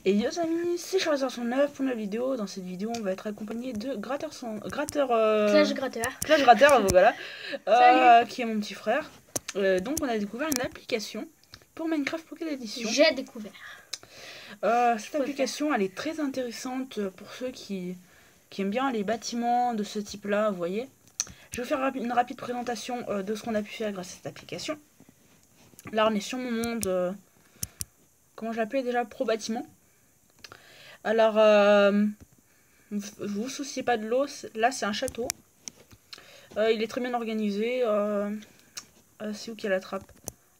Et yo amis, c'est Charizard109 pour la vidéo. Dans cette vidéo, on va être accompagné de Clash Gratteur. Clash Gratteur, voilà, Salut. qui est mon petit frère. Donc on a découvert une application pour Minecraft Pocket Edition. J'ai découvert. Cette application, elle est très intéressante pour ceux qui aiment bien les bâtiments de ce type-là, vous voyez. Je vais vous faire une rapide présentation de ce qu'on a pu faire grâce à cette application. Là, on est sur mon monde, comment je l'appelais déjà, Pro Bâtiment. Alors, vous souciez pas de l'eau, là c'est un château. Il est très bien organisé. C'est où qu'il y a la trappe?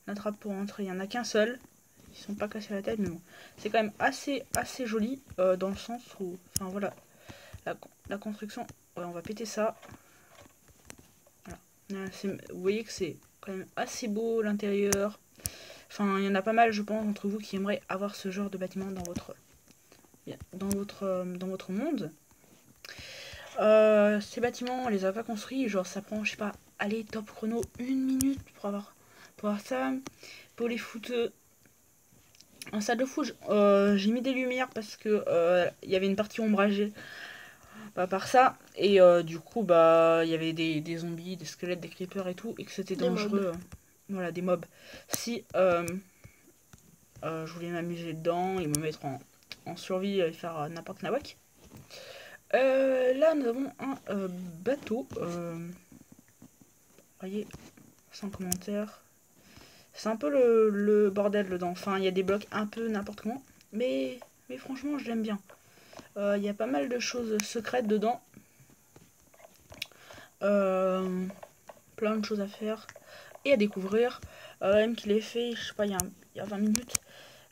La trappe pour entrer, il n'y en a qu'un seul. Ils sont pas cassés la tête, mais bon. C'est quand même assez joli dans le sens où. Enfin voilà. La construction. Ouais, on va péter ça. Voilà. Vous voyez que c'est quand même assez beau l'intérieur. Enfin, il y en a pas mal, je pense, d'entre vous qui aimeraient avoir ce genre de bâtiment dans votre monde. Ces bâtiments, on les a pas construits, genre ça prend, je sais pas, allez, top chrono, 1 minute pour avoir ça, pour les foutre en salle de fou. J'ai mis des lumières parce que il y avait une partie ombragée par ça, et du coup, bah, il y avait des zombies, des squelettes, des creepers et tout, et que c'était dangereux. Voilà, des mobs. Si je voulais m'amuser dedans et me mettre en survie et faire n'importe nawak. Là, nous avons un bateau. Voyez, sans commentaire. C'est un peu le bordel dedans. Enfin, il y a des blocs un peu n'importe comment. Mais franchement, je l'aime bien. Il y a pas mal de choses secrètes dedans. Plein de choses à faire et à découvrir. Même qu'il est fait, je sais pas, il y a 20 minutes.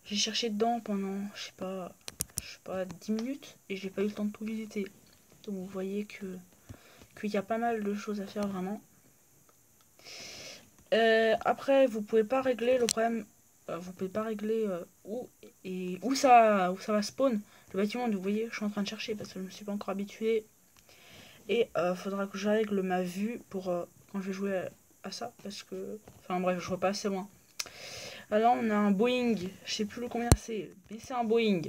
J'ai cherché dedans pendant, je sais pas, 10 minutes. Et j'ai pas eu le temps de tout visiter. Donc vous voyez qu'il y a pas mal de choses à faire vraiment. Après, vous pouvez pas régler le problème. Vous pouvez pas régler où ça va spawn le bâtiment. Vous voyez, je suis en train de chercher parce que je me suis pas encore habitué. Et faudra que je règle ma vue pour quand je vais jouer à ça parce que, enfin bref, je vois pas assez loin. Alors on a un Boeing, je sais plus combien c'est, mais c'est un Boeing.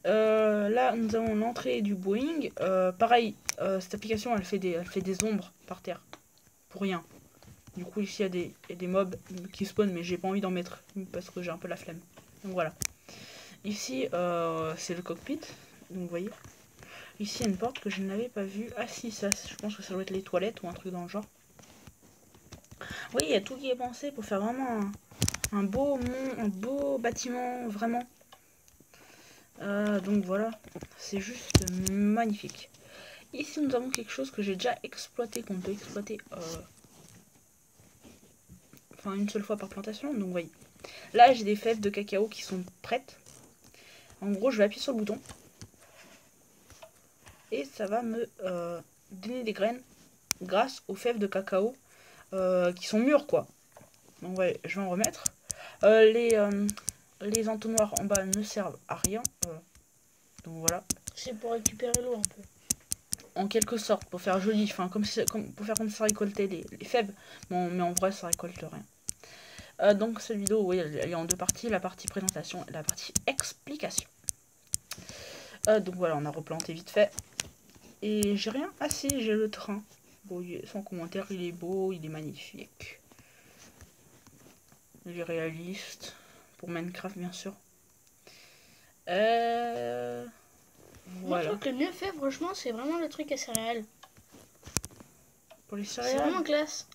Là, nous avons l'entrée du Boeing. Pareil, cette application, elle fait des ombres par terre pour rien. Du coup, ici, il y a des mobs qui spawnent, mais j'ai pas envie d'en mettre parce que j'ai un peu la flemme. Donc voilà. Ici, c'est le cockpit. Donc vous voyez. Ici, il y a une porte que je n'avais pas vue. Ah si, ça, je pense que ça doit être les toilettes ou un truc dans le genre. Oui, il y a tout qui est pensé pour faire vraiment un beau bâtiment, vraiment. Donc voilà, c'est juste magnifique. Ici, nous avons quelque chose que j'ai déjà exploité, qu'on peut exploiter enfin une seule fois par plantation. Donc vous voyez. Là, j'ai des fèves de cacao qui sont prêtes. En gros, je vais appuyer sur le bouton. Et ça va me donner des graines grâce aux fèves de cacao qui sont mûres, quoi. Donc ouais, je vais en remettre. Les entonnoirs en bas ne servent à rien. Donc voilà. C'est pour récupérer l'eau un peu. En quelque sorte, pour faire joli, enfin pour faire comme ça récolter les fèves. Bon, mais en vrai, ça récolte rien. Donc cette vidéo, oui, elle est en deux parties, la partie présentation et la partie explication. Donc voilà, on a replanté vite fait. Et j'ai rien. Ah si, j'ai le train. Bon, sans commentaire, il est beau, il est magnifique. Il est réaliste. Pour Minecraft, bien sûr. Voilà. Moi, je trouve que le mieux fait, franchement, c'est vraiment le truc à céréales. Pour les C'est céréales. vraiment classe.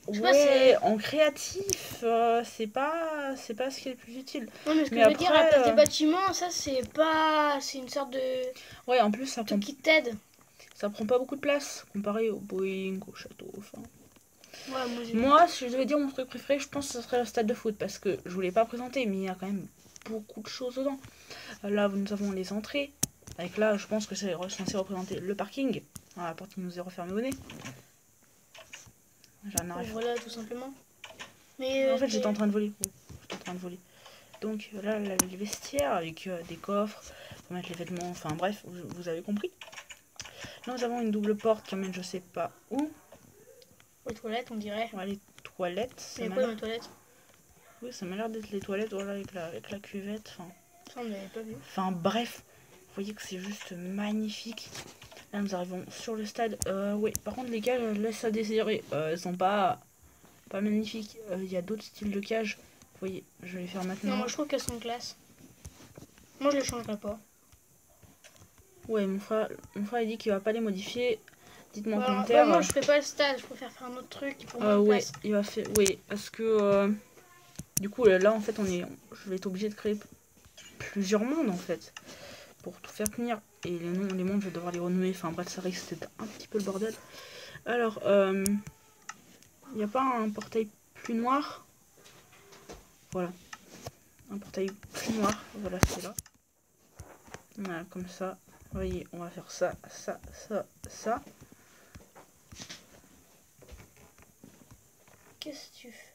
Ouais, en créatif, c'est pas ce qui est le plus utile. Non, mais ce que Mais je veux dire, à la après, place des bâtiments, ça, c'est pas. C'est une sorte de. ouais, en plus, Truc qui t'aide. ça prend pas beaucoup de place comparé au Boeing, au château, enfin. Ouais, Moi, si je devais dire mon truc préféré, je pense que ce serait le stade de foot parce que je voulais pas présenter, mais il y a quand même beaucoup de choses dedans. Là, nous avons les entrées. Avec là, je pense que c'est censé représenter le parking. Ah, la porte qui nous est refermée au nez. J'en arrive. Voilà, tout simplement. Mais En fait, j'étais en train de voler. J'étais en train de voler. Donc là, les vestiaires avec des coffres pour mettre les vêtements. Enfin bref, vous avez compris. Là, nous avons une double porte qui emmène je sais pas où. aux toilettes, on dirait. Ouais, les toilettes. Il y a quoi dans les toilettes? Oui, ça m'a l'air d'être les toilettes, voilà, avec la cuvette. Ça, on n'avait pas vu. Enfin, bref, vous voyez que c'est juste magnifique. Là, nous arrivons sur le stade. Oui, par contre, les cages laissent à désirer. Elles sont pas magnifiques. Il y a d'autres styles de cages. Vous voyez, je vais les faire maintenant. Non, moi, je trouve qu'elles sont classe. Moi, je les changerai pas. Ouais, mon frère il dit qu'il va pas les modifier. Dites-moi en Bah, commentaire. moi, je fais pas le stade. Je préfère faire un autre truc pour moins de Ouais, place. il va faire. Oui, parce que du coup, là, en fait, je vais être obligé de créer plusieurs mondes, en fait, pour tout faire tenir. Et les mondes, je vais devoir les renommer. Enfin, bref, ça risque d'être un petit peu le bordel. Alors, il n'y a pas un portail plus noir? Voilà. Un portail plus noir. Voilà, c'est là. Voilà, comme ça. Vous voyez, on va faire ça, ça, ça, ça. Qu'est-ce que tu fais?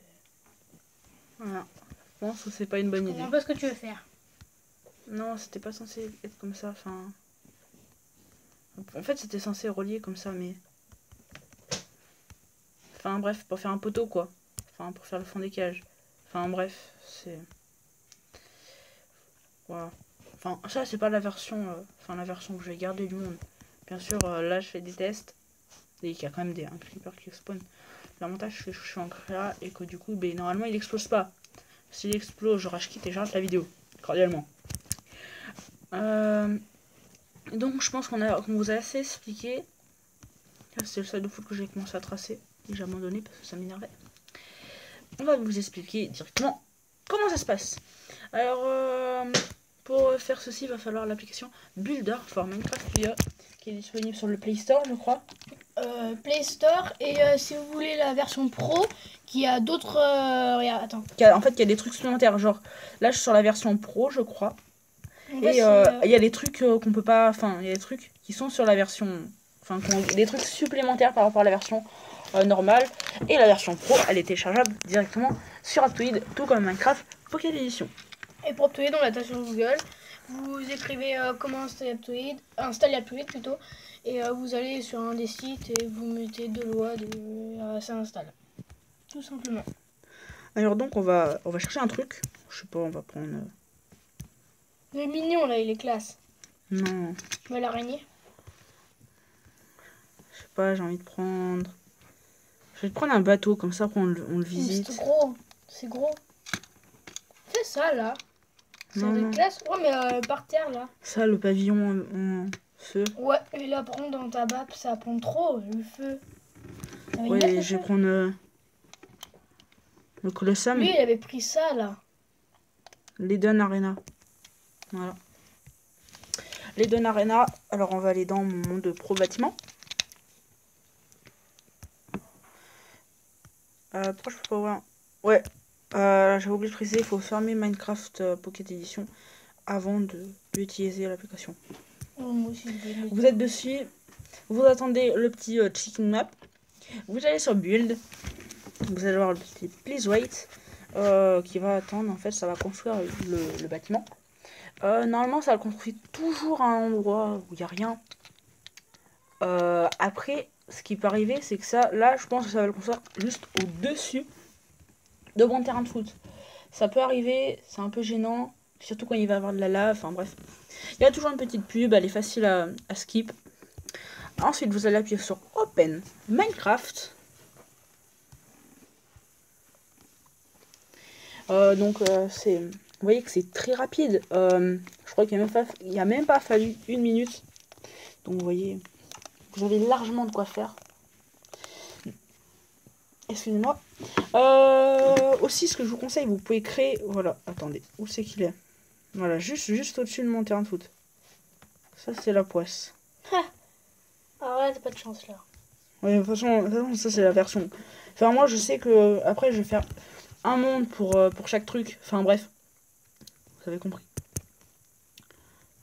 Voilà. Je pense que c'est pas une bonne Je idée. comprends pas ce que tu veux faire. Non, c'était pas censé être comme ça. Enfin. En fait, c'était censé relier comme ça, mais. Enfin, bref, pour faire un poteau, quoi. Enfin, pour faire le fond des cages. Enfin, bref, c'est. Voilà. Enfin, ça, c'est pas la version. Enfin, la version que je vais garder du monde. Bien sûr, là, je fais des tests. Et qu'il y a quand même un creeper qui spawn. L'avantage, c'est que je suis en créa et que du coup, ben, normalement, il explose pas. S'il explose, je rage quitte et j'arrête la vidéo. Cordialement. Donc, je pense qu'on vous a assez expliqué. C'est le stade de foot que j'ai commencé à tracer. Et j'ai abandonné parce que ça m'énervait. On va vous expliquer directement comment ça se passe. Alors, pour faire ceci, il va falloir l'application Builder for Minecraft qui est disponible sur le Play Store, je crois. Play Store et si vous voulez la version pro qui a d'autres regarde, attends. En fait, il y a des trucs supplémentaires, genre là je suis sur la version pro, je crois. En Et fait, il y a des trucs qu'on peut pas, enfin il y a des trucs qui sont sur la version, enfin des trucs supplémentaires par rapport à la version normale. Et la version pro, elle est téléchargeable directement sur Aptoide, tout comme Minecraft Pocket Edition. et pour Aptoide, on la tape sur Google. Vous écrivez comment installer Aptoide plutôt, et vous allez sur un des sites et vous mettez de l'OAD et ça installe. Tout simplement. Alors donc on va chercher un truc. Je sais pas, on va prendre. Il est mignon là, il est classe. Non, Mais l'araignée. je sais pas, j'ai envie de prendre. Je vais te prendre un bateau comme ça, on le visite. C'est gros, c'est gros. Fais ça là. C'est Non, des non. classes. Ouais, mais par terre là. Ça, le pavillon en feu. Ouais, et là prendre dans ta map, ça prend trop le feu. Ouais, je vais prendre le Colossum. Lui, il avait pris ça là. l'Eden Arena. Voilà. l'Eden Arena. Alors, on va aller dans mon monde pro bâtiment. Pourquoi je peux pas voir? Ouais. J'avais oublié de préciser, il faut fermer Minecraft Pocket Edition avant d'utiliser l'application. Oh, moi aussi, Vous êtes dessus, vous attendez le petit chicken map, vous allez sur build, vous allez voir le petit please wait qui va attendre, en fait ça va construire le bâtiment. Normalement ça le construit toujours à un endroit où il n'y a rien. Après ce qui peut arriver c'est que ça, là je pense que ça va le construire juste au dessus de mon terrain de foot. Ça peut arriver, c'est un peu gênant, surtout quand il va y avoir de la lave, enfin bref. Il y a toujours une petite pub, elle est facile à skip. Ensuite, vous allez appuyer sur Open Minecraft. Donc, vous voyez que c'est très rapide. Je crois qu'il n'y a même pas fallu 1 minute. Donc, vous voyez, vous avez largement de quoi faire. Excusez-moi. Aussi, ce que je vous conseille, vous pouvez créer... Voilà, attendez, où c'est qu'il est? Voilà, juste au-dessus de mon terrain de foot. Ça, c'est la poisse. Ah ouais, t'as pas de chance là. Ouais, de toute façon, ça, c'est la version. Enfin, moi, je sais que après, je vais faire un monde pour chaque truc. Enfin, bref. Vous avez compris.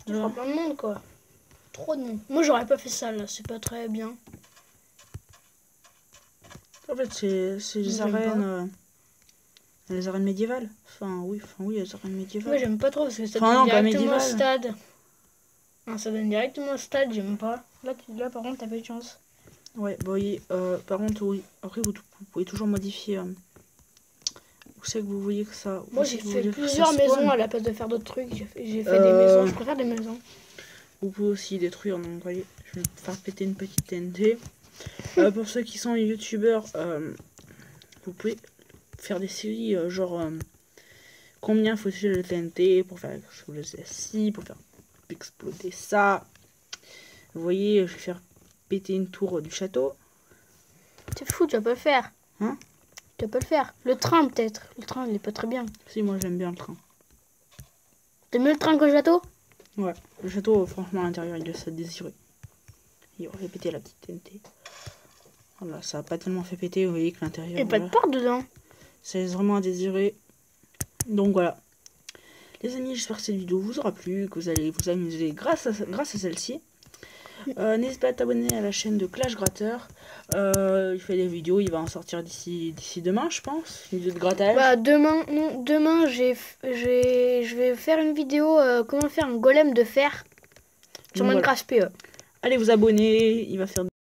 Tu feras plein de monde, quoi. Trop de monde. Moi, j'aurais pas fait ça, là. C'est pas très bien. En fait, c'est les arènes... les arènes médiévales. Enfin, oui, les arènes médiévales. Moi, j'aime pas trop parce que ça Enfin, donne non, directement au stade. Non, ça donne directement au stade, j'aime pas. Là, par contre, t'as pas de chance. Ouais, bah oui. Par contre, oui. Après, vous pouvez toujours modifier Où c'est que vous voyez que ça... Moi, où j'ai c'est que vous fait voyez que ça plusieurs spawn? maisons à la place de faire d'autres trucs. J'ai fait des maisons. Je préfère des maisons. Vous pouvez aussi détruire, donc vous voyez, je vais faire péter une petite TNT. Pour ceux qui sont youtubeurs, vous pouvez faire des séries genre combien faut-il de TNT pour faire exploser ci, pour faire exploser ça. Vous voyez, je vais faire péter une tour du château. C'est fou, tu vas pas le faire. Hein? Tu vas pas le faire. Le train, peut-être. Le train, il est pas très bien. Si, moi j'aime bien le train. T'aimes mieux le train que le château? Ouais, le château, franchement, à l'intérieur, il laisse à désirer. Il aurait pété la petite TNT. Voilà, ça a pas tellement fait péter, vous voyez que l'intérieur... Et pas de porte dedans. Ça laisse vraiment à désirer. Donc voilà. Les amis, j'espère que cette vidéo vous aura plu, que vous allez vous amuser grâce à celle-ci. N'hésitez pas à t'abonner à la chaîne de Clash Gratteur. Il fait des vidéos, il va en sortir d'ici demain, je pense. Une vidéo de grattage. Bah demain, non, demain je vais faire une vidéo comment faire un golem de fer sur Donc, Minecraft PE. Allez vous abonner, il va faire